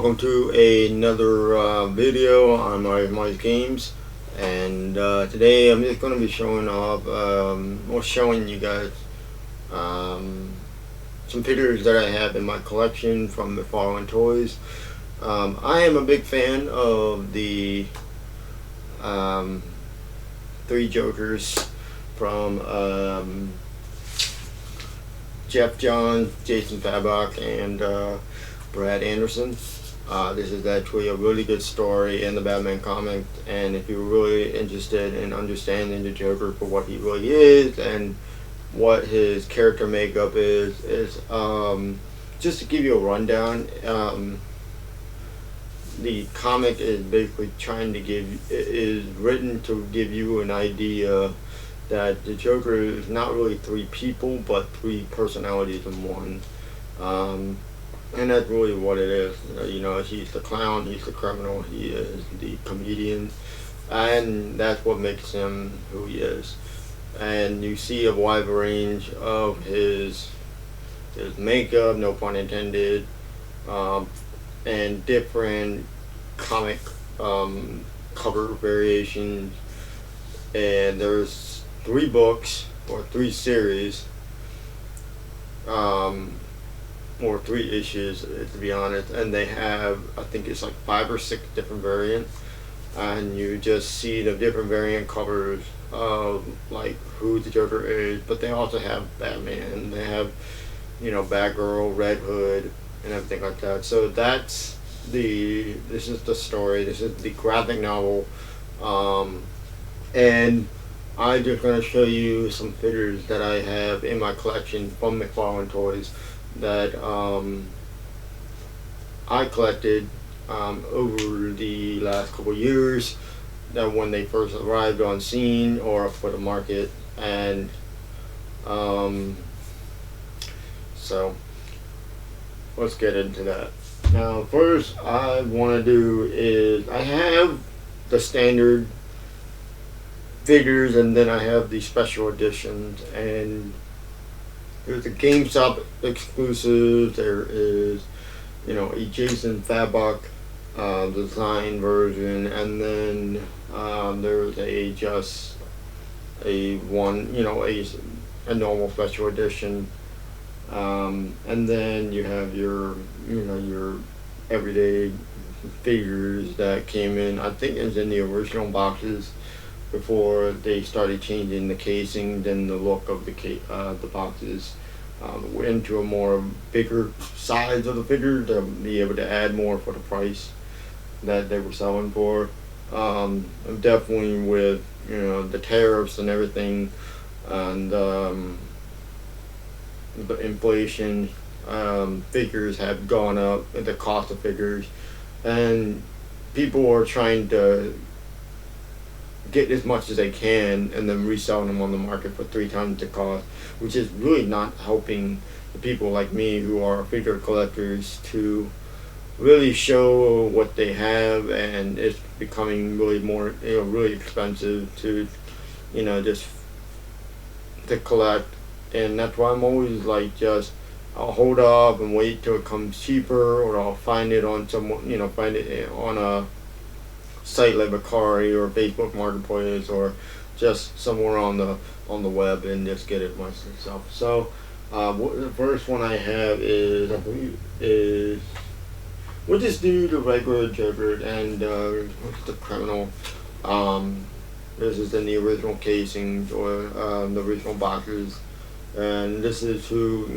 welcome to another video on IrishMikesGamez, and today I'm just going to be showing off, or showing you guys some figures that I have in my collection from McFarlane Toys. I am a big fan of the three Jokers from Jeff Johns, Jason Fabok, and Brad Anderson. This is actually a really good story in the Batman comic, and if you're really interested in understanding the Joker for what he really is and what his character makeup is just to give you a rundown. The comic is basically is written to give you an idea that the Joker is not really three people, but three personalities in one. And that's really what it is. You know, he's the clown, he's the criminal, he is the comedian, and that's what makes him who he is. And you see a wide range of his makeup, no pun intended, and different comic cover variations. And there's 3 books or 3 series, or 3 issues to be honest, and they have, I think it's like 5 or 6 different variants, and you just see the different variant covers of like who the Joker is. But they also have Batman, they have, you know, Batgirl, Red Hood, and everything like that. So this is the story, this is the graphic novel, and I'm just going to show you some figures that I have in my collection from McFarlane Toys that I collected over the last couple years, that when they first arrived on scene or for the market. And so let's get into that. Now first I want to do is, I have the standard figures, and then I have the special editions, and there's a GameStop exclusive. There is, you know, a Jason Fabok design version, and then there's just a normal special edition, and then you have your everyday figures that came in. I think it's in the original boxes before they started changing the casing, then the look of the boxes into a more bigger size of the figure to be able to add more for the price that they were selling for. Definitely with, you know, the tariffs and everything, and the inflation, figures have gone up, the cost of figures, and people are trying to get as much as they can and then reselling them on the market for 3 times the cost, which is really not helping the people like me who are figure collectors to really show what they have. And it's becoming really more, really expensive to, just to collect. And that's why I'm always like, I'll hold off and wait till it comes cheaper, or I'll find it on find it on a site like Mercari or Facebook Marketplace, or just somewhere on the web, and just get it myself. So the first one I have is, I believe, we'll just do the regular Joker and the criminal. This is in the original casings, or the original boxes, and this is who,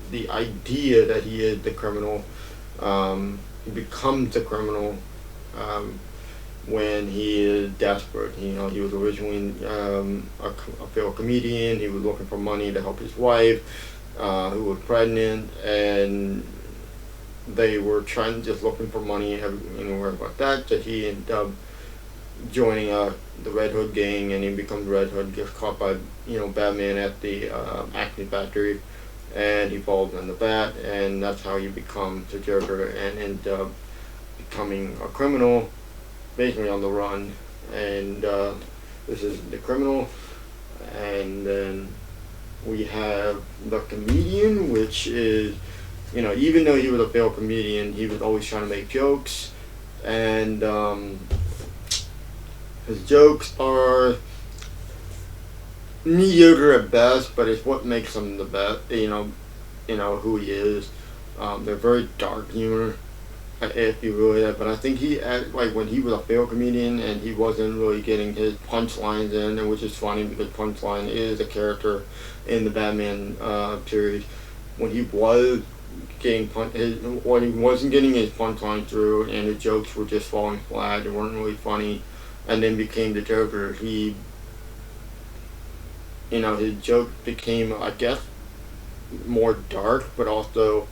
the idea that he is the criminal. He becomes the criminal when he is desperate. He was originally a failed comedian. He was looking for money to help his wife, who was pregnant, and they were just looking for money anywhere about that he ended up joining the Red Hood gang, and he becomes Red Hood, gets caught by Batman at the acne factory, and he falls in the bat, and that's how he becomes the Joker and ends up becoming a criminal, basically on the run. And this is the criminal. And then we have the comedian, which is even though he was a failed comedian, he was always trying to make jokes, and his jokes are mediocre at best, but it's what makes him the best. Who he is. They're very dark humor, if you really. But I think like when he was a failed comedian and he wasn't really getting his punchlines in, and which is funny because punchline is a character in the Batman period. When he was when he wasn't getting his punchline through, and his jokes were just falling flat, they weren't really funny, and then became the Joker. His joke became, I guess, more dark, but also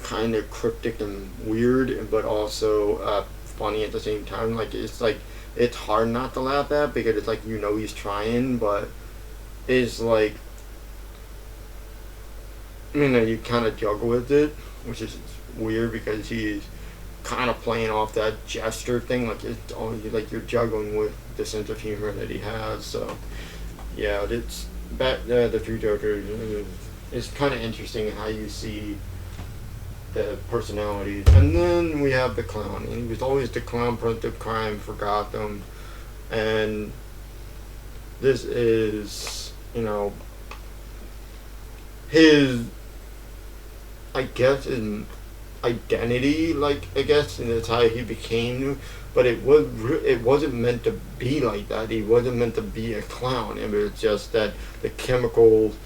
kind of cryptic and weird, but also funny at the same time. It's hard not to laugh at because it's like he's trying, but it's like you kind of juggle with it, which is weird because he's kind of playing off that gesture thing, like it's always like you're juggling with the sense of humor that he has. So yeah, it's the Three Jokers. It's kind of interesting how you see the personalities. And then we have the clown, and he was always the clown prince of crime for Gotham. And this is, his, I guess, his identity, and that's how he became. But it wasn't meant to be like that. He wasn't meant to be a clown. It was just that the chemicals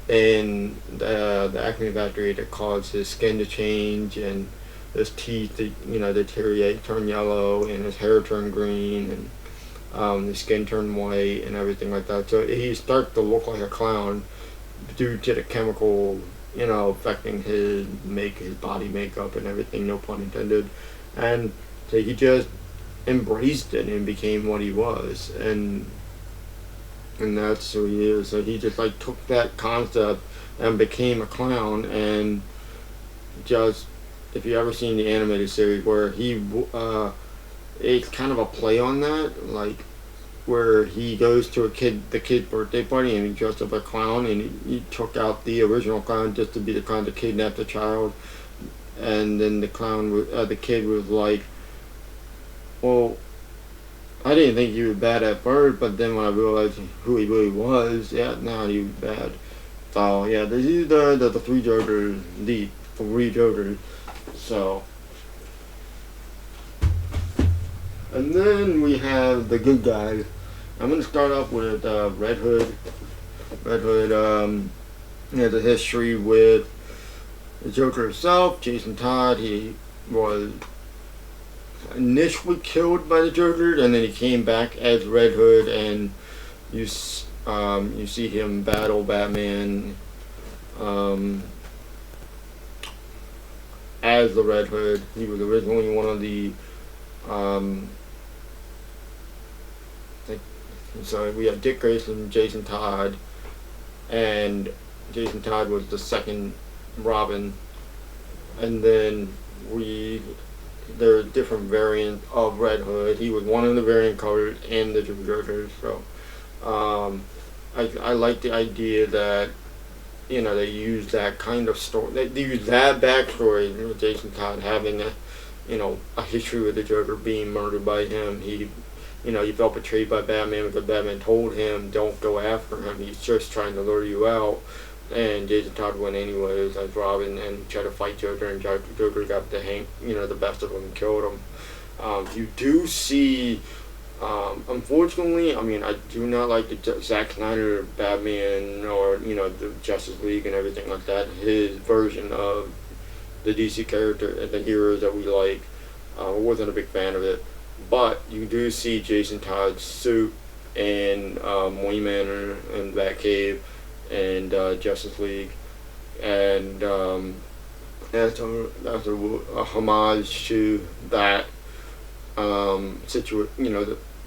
in the acne factory that caused his skin to change, and his teeth to deteriorate, turn yellow, and his hair turn green, and his skin turn white, and everything like that. So he starts to look like a clown due to the chemical affecting his body makeup and everything, no pun intended. And so he just embraced it and became what he was, and that's who he is. So he just took that concept and became a clown. And just, if you ever seen the animated series where it's kind of a play on that, where he goes to the kid's birthday party and he dressed up a clown, and he took out the original clown just to be the clown to kidnap the child. And then the kid was like, well, I didn't think he was bad at first, but then when I realized who he really was, now he was bad. So yeah, these are the three Jokers, the three Jokers. So, and then we have the good guys. I'm gonna start off with Red Hood. Red Hood has a history with the Joker himself, Jason Todd. He was initially killed by the Joker, and then he came back as Red Hood, and you see him battle Batman as the Red Hood. He was originally one of the so we have Dick Grayson, Jason Todd, and Jason Todd was the second Robin, and then there are different variants of Red Hood. He was one of the variant colors in the Jokers. So I like the idea that they use that kind of story. They use that backstory with Jason Todd having a history with the Joker, being murdered by him. He felt betrayed by Batman because Batman told him don't go after him. He's just trying to lure you out. And Jason Todd went anyways as Robin and tried to fight Joker, and Joker got the best of him and killed him. You do see, unfortunately, I do not like the Zack Snyder Batman or the Justice League and everything like that. His version of the DC character and the heroes that we like, wasn't a big fan of it. But you do see Jason Todd's suit in Wayne Manor and Batcave and Justice League, and that's a homage to that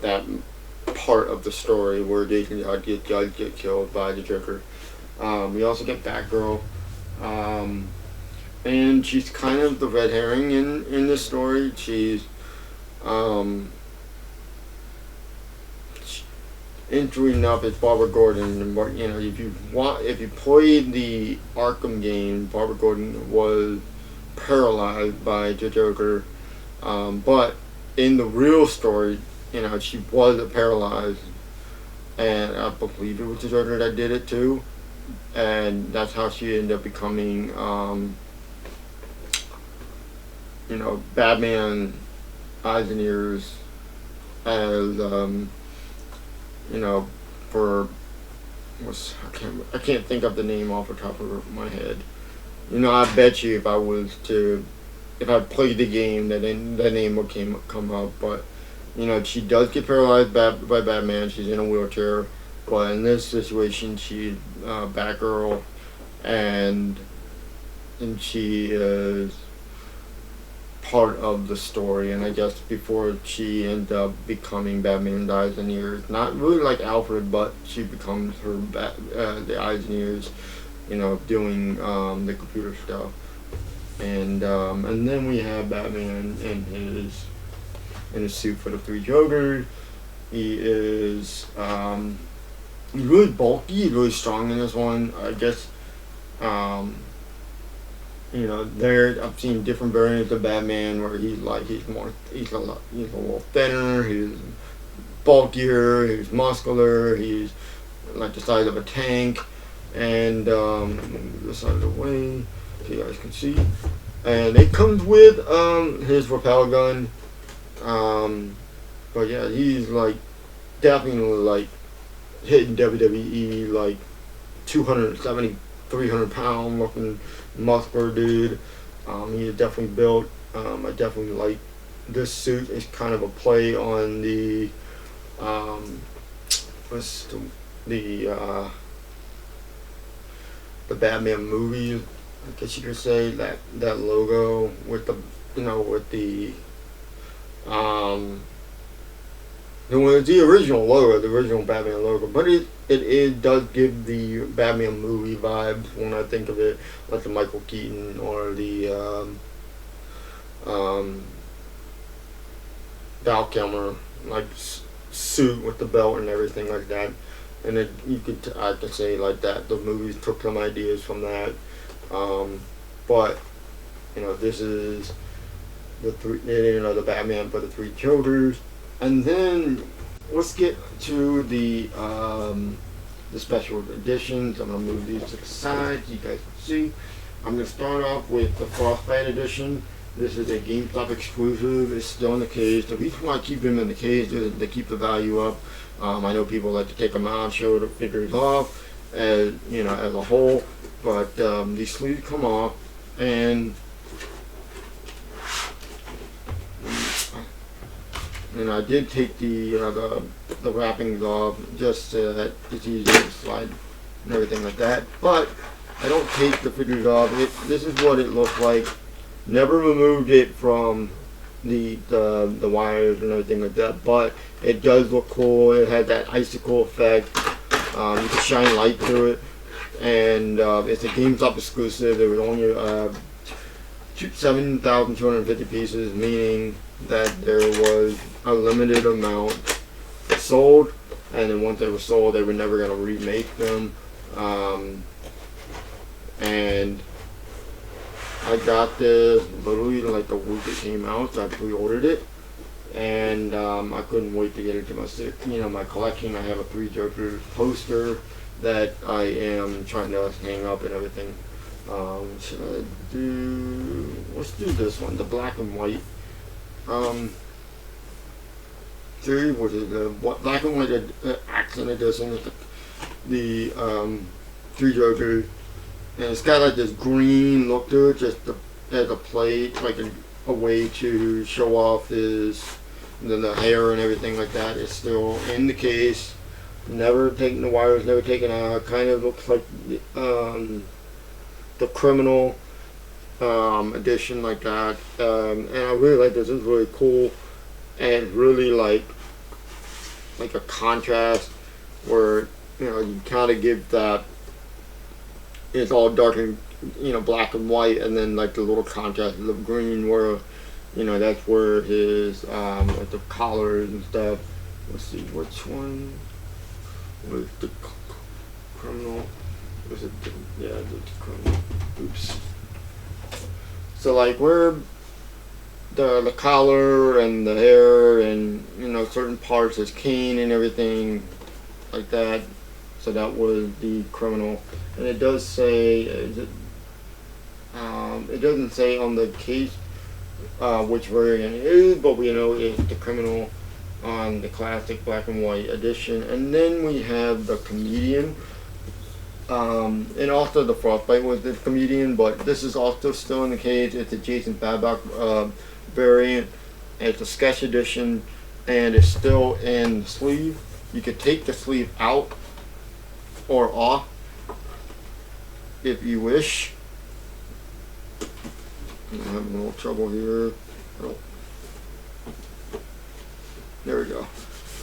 that part of the story where Jason Todd get killed by the Joker. We also get Batgirl, and she's kind of the red herring in this story. interesting enough, it's Barbara Gordon, and if you played the Arkham game, Barbara Gordon was paralyzed by the Joker, but in the real story, she wasn't paralyzed, and I believe it was the Joker that did it too, and that's how she ended up becoming, Batman eyes and ears, as for I can't think of the name off the top of my head. I bet you if I played the game, that name would come up. But she does get paralyzed by Batman. She's in a wheelchair, but in this situation, she's Batgirl, and she is part of the story. And I guess before she ends up becoming Batman's eyes and ears, not really like Alfred, but she becomes the eyes and ears, doing the computer stuff. And then we have Batman in his suit for the three Jokers. He is he's really bulky, he's really strong in this one. I guess I've seen different variants of Batman where he's a little thinner, he's bulkier, he's muscular, he's like the size of a tank, and this side of the way so you guys can see. And it comes with his rappel gun. But yeah, he's definitely hitting WWE, 270, 300 pound looking muscular dude. He's definitely built. I definitely like this suit. It's kind of a play on the the Batman movie. I guess you could say that logo with the original logo, the original Batman logo, but it does give the Batman movie vibes when I think of it, like the Michael Keaton or the Val Kilmer suit with the belt and everything like that. And I could say like that the movies took some ideas from that, but this is the Batman for the three Jokers. And then let's get to the special editions. I'm gonna move these to the side so you guys can see. I'm gonna start off with the Frostbite edition. This is a GameStop exclusive. It's still in the case. The reason why I keep them in the case is to keep the value up. I know people like to take them out, show the figures off, as a whole. But these sleeves come off, and I did take the wrappings off just so that it's easier to slide and everything like that. But I don't take the figures off. This is what it looks like. Never removed it from the wires and everything like that, but it does look cool. It had that icicle effect. You can shine light through it, and it's a GameStop exclusive. There was only 7,250 pieces, meaning that there was a limited amount sold, and then once they were sold, they were never going to remake them. And I got this literally like the week it came out, so I pre-ordered it, and I couldn't wait to get it to my collection. I have a Three Jokers poster that I am trying to hang up and everything. Let's do this one, the black and white series, which is the black and white accent edition. The Three Jokers. And it's got like this green look to it, just as a plate, like a way to show off the hair and everything like that. It's still in the case, never taken, the wires never taken out. Kind of looks like the criminal edition like that. And I really like this. It's really cool, and really like a contrast where you kind of give that. It's all dark and black and white, and then like the little contrast of green, where that's where his like the collars and stuff. Let's see which one. was the criminal. Was it? Yeah, the criminal. Oops. So like where the collar and the hair and certain parts is clean and everything like that. So that was the criminal, and it does say it doesn't say on the case which variant it is, but we know it's the criminal on the classic black and white edition. And then we have the comedian, and also the frostbite was the comedian, but this is also still in the cage. It's a Jason Babcock variant. It's a sketch edition, and it's still in the sleeve. You could take the sleeve out or off if you wish. I'm having a little trouble here. Oh. There we go.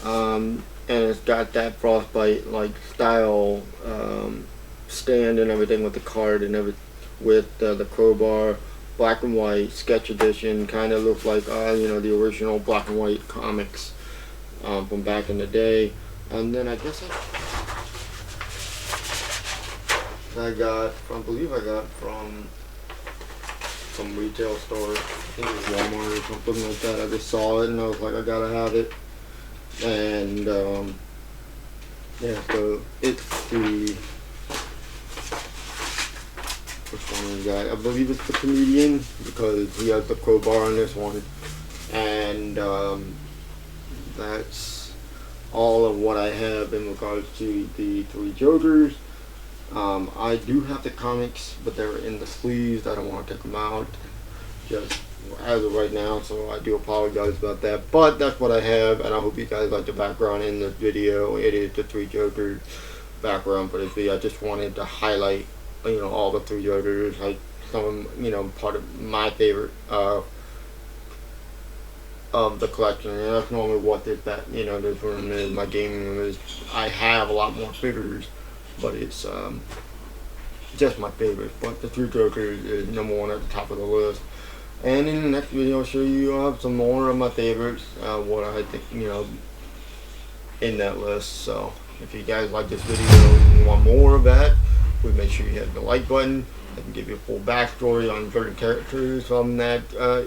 And it's got that frostbite like style stand and everything with the card and everything with the crowbar. Black and white sketch edition. Kind of looks like the original black and white comics from back in the day. And then I guess I got from some retail store. I think it was Walmart or something like that. I just saw it and I was like, I gotta have it. And yeah, so it's the, which one is that? I believe it's the comedian because he has the crowbar on this one. And that's all of what I have in regards to the three Jokers. I do have the comics, but they're in the sleeves. I don't want to take them out just as of right now, so I do apologize about that. But that's what I have, and I hope you guys like the background in this video. It is the three Jokers background for this video. I just wanted to highlight, all the three Jokers, like some, part of my favorite of the collection. And that's normally what this room is. My gaming room is. I have a lot more figures, but it's just my favorite. But the three Jokers is number one at the top of the list. And in the next video, I'll show you some more of my favorites, what I think, in that list. So if you guys like this video and you want more of that, please make sure you hit the like button. I can give you a full backstory on certain characters from that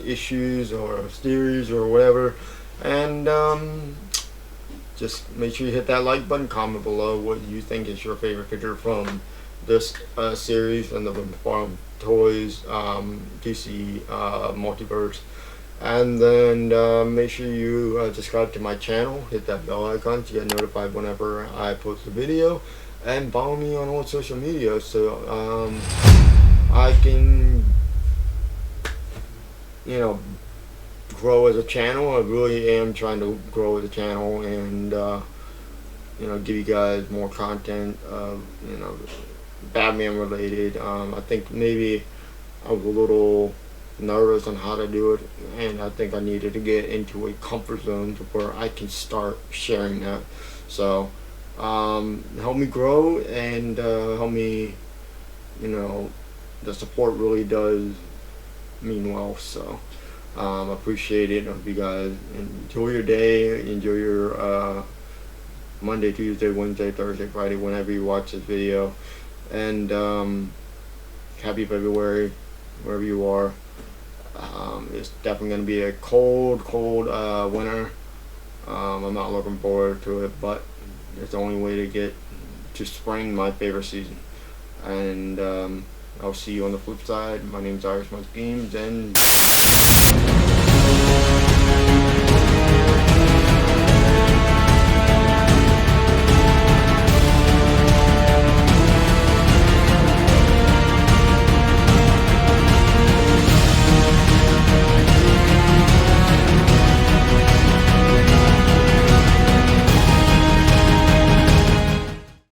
issues or series or whatever. And just make sure you hit that like button, comment below what you think is your favorite figure from this series and the McFarlane Toys DC Multiverse. And then make sure you subscribe to my channel, hit that bell icon to get notified whenever I post a video, and follow me on all social media so I can grow as a channel. I really am trying to grow as a channel and give you guys more content Batman related. I think maybe I was a little nervous on how to do it, and I think I needed to get into a comfort zone to where I can start sharing that. So help me grow and help me, the support really does mean well. So I appreciate it. I hope you guys enjoy your day, enjoy your Monday, Tuesday, Wednesday, Thursday, Friday, whenever you watch this video. And happy February wherever you are. It's definitely going to be a cold winter. I'm not looking forward to it, but it's the only way to get to spring, my favorite season. And I'll see you on the flip side. My name's IrishMikesGamez, and